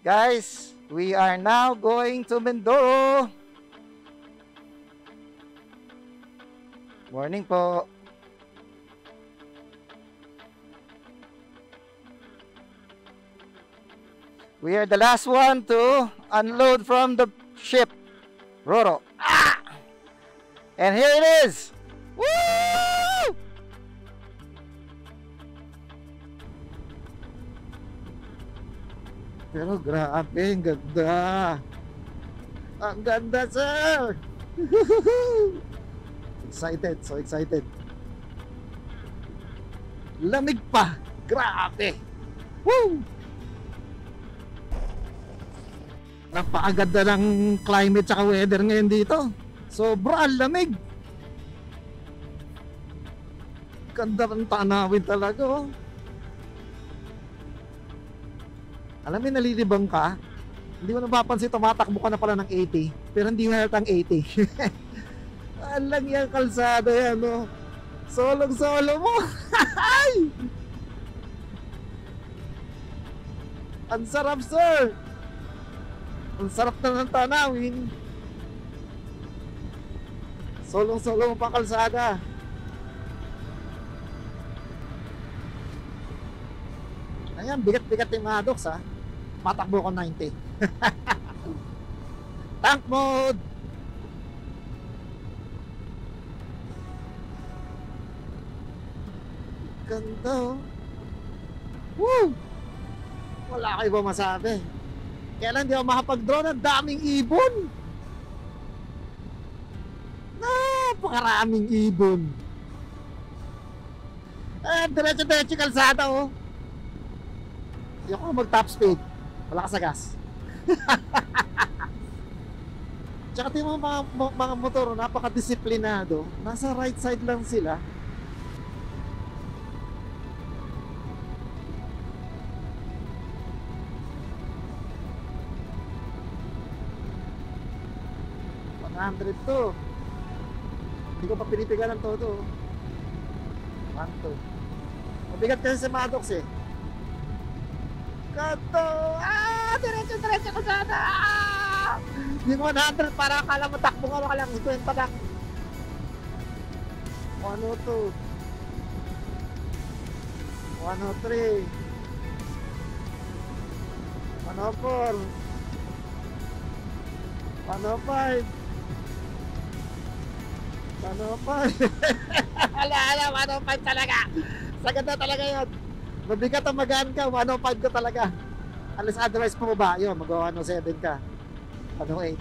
Guys, we are now going to Mindoro. Morning po. We are the last one to unload from the ship. Roro. Ah! And here it is. Woo! Pero grabe, ang ganda. Ang ganda, sir. Excited, so excited. Lamig pa. Grabe. Woo! Napakaganda ng climate tsaka weather ngayon dito. Sobrang lamig. Ganda ng tanawin talaga, oh. Alam mo, nalilibang ka, hindi mo napapansin, tumatakbo ka na pala ng 80, pero hindi mo halatang 80. Alang yung kalsada yan, no? Solong-solo mo. Ang sarap, sir. Ang sarap na ng tanawin. Solong-solo mo pa kalsada. Ayan, bigat-bigat yung mga dogs, ha. Matakbo ko 90. Tank mode. Ganda, oh. Woo! Wala kayo ba masabi? Kailan di ako makapag-drone, ang daming ibon. Napakaraming ibon. Diretso-diretso kalsada, oh. Hindi ako mag-top speed. Wala ka sa gas. Tsaka tingnan mo mga motor, napaka-disiplinado. Nasa right side lang sila. $100 to. Hindi ko pa pinipigan ng todo. 1, 2. Mabigat kasi sa Maddox, eh. Kato! Diretso ko sana! Yung 100 para akala mo takbo ka lang 50 lang. 102 103 104 105 105 Ala, 105 talaga. Saganda talaga yun. Mabigat ang magaan ka, 105 ka talaga. Unless otherwise pumaba, yun, mag-107 ka. 108.